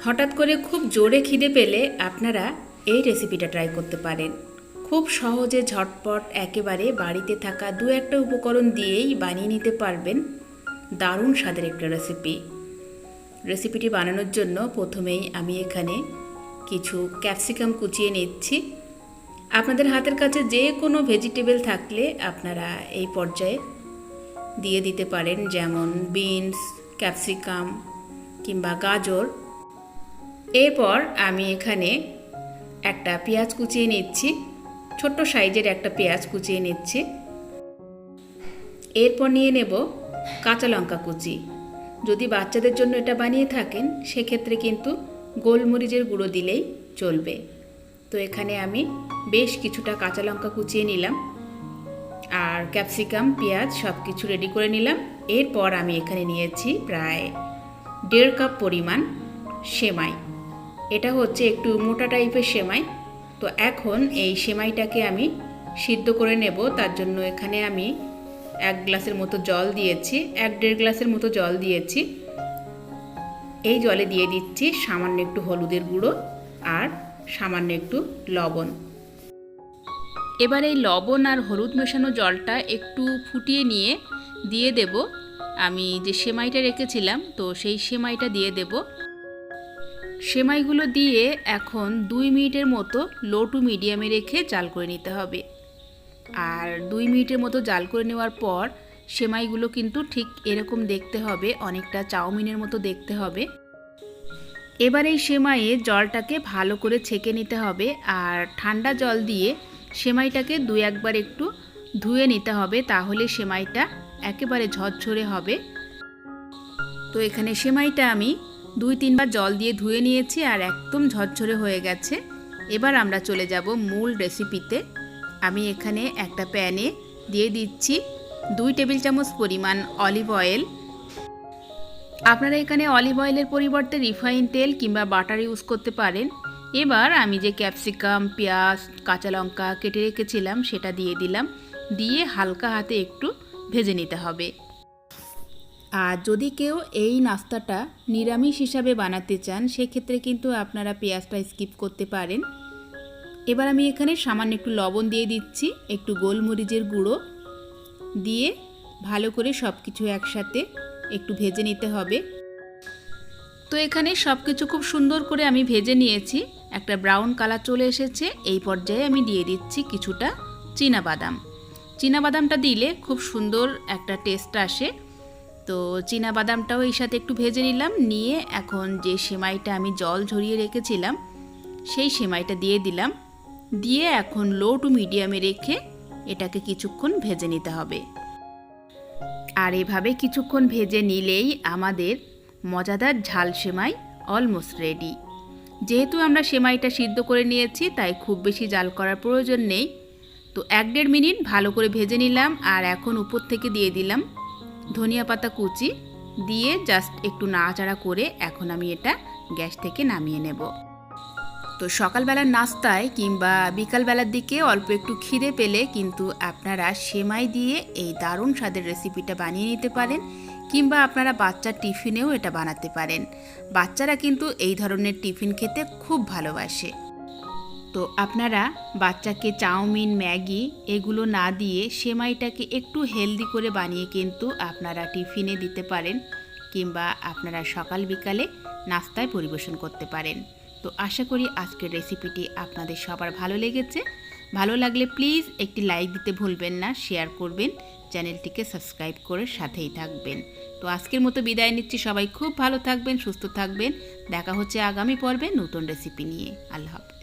হঠাৎ করে খুব জোরে খিদে পেলে আপনারা এই রেসিপিটা ট্রাই করতে পারেন। খুব সহজে ঝটপট একেবারে বাড়িতে থাকা দু একটা উপকরণ দিয়েই বানিয়ে নিতে পারবেন দারুণ স্বাদের একটা রেসিপিটি বানানোর জন্য প্রথমেই আমি এখানে কিছু ক্যাপসিকাম কুচিয়ে নিচ্ছি। আপনাদের হাতের কাছে যে কোনো ভেজিটেবল থাকলে আপনারা এই পর্যায়ে দিয়ে দিতে পারেন, যেমন বিনস, ক্যাপসিকাম কিংবা গাজর। এরপর আমি এখানে একটা পেঁয়াজ কুচিয়ে নিচ্ছি, ছোট্ট সাইজের একটা পেঁয়াজ কুচিয়ে নিচ্ছি। এরপর নিয়ে নেব কাঁচা লঙ্কা কুচি। যদি বাচ্চাদের জন্য এটা বানিয়ে থাকেন সেক্ষেত্রে কিন্তু গোলমরিচের গুঁড়ো দিলেই চলবে। তো এখানে আমি বেশ কিছুটা কাঁচা লঙ্কা কুচিয়ে নিলাম আর ক্যাপসিকাম, পেঁয়াজ সব কিছু রেডি করে নিলাম। এরপর আমি এখানে নিয়েছি প্রায় 1.5 কাপ পরিমাণ সেমাই। এটা হচ্ছে একটু মোটা টাইপের সেমাই। তো এখন এই সেমাইটাকে আমি সিদ্ধ করে নেব। তার জন্য এখানে আমি 1 গ্লাসের মতো জল দিয়েছি, 1-1.5 গ্লাসের মতো জল দিয়েছি। এই জলে দিয়ে দিচ্ছি সামান্য একটু হলুদের গুঁড়ো আর সামান্য একটু লবণ। এবার এই লবণ আর হলুদ মেশানো জলটা একটু ফুটিয়ে নিয়ে দিয়ে দেব আমি যে সেমাইটা রেখেছিলাম, তো সেই সেমাইটা দিয়ে দেব। সেমাইগুলো দিয়ে এখন 2 মিনিটের মতো লো টু মিডিয়ামে রেখে জাল করে নিতে হবে। আর 2 মিনিটের মতো জাল করে নেওয়ার পর সেমাইগুলো কিন্তু ঠিক এরকম দেখতে হবে, অনেকটা চাউমিনের মতো দেখতে হবে। এবার এই সেমাইয়ে জলটাকে ভালো করে ছেঁকে নিতে হবে আর ঠান্ডা জল দিয়ে সেমাইটাকে 2-1 বার একটু ধুয়ে নিতে হবে, তাহলে সেমাইটা একেবারে ঝরঝরে হবে। তো এখানে সেমাইটা আমি 2-3 বার জল দিয়ে ধুয়ে নিয়েছি আর একদম ঝরঝরে হয়ে গেছে। এবার আমরা চলে যাব মূল রেসিপিতে। আমি এখানে একটা প্যানে দিয়ে দিচ্ছি 2 টেবিল চামচ পরিমাণ অলিভ অয়েল। আপনারা এখানে অলিভ অয়েলের পরিবর্তে রিফাইন তেল কিংবা বাটার ইউজ করতে পারেন। এবার আমি যে ক্যাপসিকাম, পেঁয়াজ, কাঁচা লঙ্কা কেটে রেখেছিলাম সেটা দিয়ে দিলাম, দিয়ে হালকা হাতে একটু ভেজে নিতে হবে। আর যদি কেউ এই নাস্তাটা নিরামিষ হিসাবে বানাতে চান সেক্ষেত্রে কিন্তু আপনারা পেঁয়াজটা স্কিপ করতে পারেন। এবার আমি এখানে সামান্য একটু লবণ দিয়ে দিচ্ছি, একটু গোলমরিচের গুঁড়ো দিয়ে ভালো করে সব কিছু একসাথে একটু ভেজে নিতে হবে। তো এখানে সব কিছু খুব সুন্দর করে আমি ভেজে নিয়েছি, একটা ব্রাউন কালার চলে এসেছে। এই পর্যায়ে আমি দিয়ে দিচ্ছি কিছুটা চীনাবাদাম। চীনাবাদামটা দিলে খুব সুন্দর একটা টেস্ট আসে। তো চীনাবাদামটাও এই সাথে একটু ভেজে নিলাম, নিয়ে এখন যে সেমাইটা আমি জল ঝরিয়ে রেখেছিলাম সেই সেমাইটা দিয়ে দিলাম, দিয়ে এখন লো টু মিডিয়ামে রেখে এটাকে কিছুক্ষণ ভেজে নিতে হবে। আর এভাবে কিছুক্ষণ ভেজে নিলেই আমাদের মজাদার ঝাল সেমাই অলমোস্ট রেডি। যেহেতু আমরা সেমাইটা সিদ্ধ করে নিয়েছি তাই খুব বেশি জাল করার প্রয়োজন নেই। তো 1-1.5 মিনিট ভালো করে ভেজে নিলাম আর এখন উপর থেকে দিয়ে দিলাম ধনিয়া পাতা কুচি, দিয়ে জাস্ট একটু নাড়াচাড়া করে এখন আমি এটা গ্যাস থেকে নামিয়ে নেব। তো সকালবেলার নাস্তায় কিংবা বিকালবেলার দিকে অল্প একটু খিদে পেলে কিন্তু আপনারা সেমাই দিয়ে এই দারুণ স্বাদের রেসিপিটা বানিয়ে নিতে পারেন, কিংবা আপনারা বাচ্চার টিফিনেও এটা বানাতে পারেন। বাচ্চারা কিন্তু এই ধরনের টিফিন খেতে খুব ভালোবাসে। তো আপনারা বাচ্চাকে চাউমিন, ম্যাগি এগুলো না দিয়ে সেমাইটাকে একটু হেলদি করে বানিয়ে কিন্তু আপনারা টিফিনে দিতে পারেন, কিংবা আপনারা সকাল বিকালে নাস্তায় পরিবেশন করতে পারেন। তো আশা করি আজকের রেসিপিটি আপনাদের সবার ভালো লেগেছে। ভালো লাগলে প্লিজ একটি লাইক দিতে ভুলবেন না, শেয়ার করবেন, চ্যানেলটিকে সাবস্ক্রাইব করে সাথেই থাকবেন। তো আজকের মতো বিদায় নিচ্ছি। সবাই খুব ভালো থাকবেন, সুস্থ থাকবেন। দেখা হচ্ছে আগামী পর্বে নতুন রেসিপি নিয়ে। আল্লাহ হাফেজ।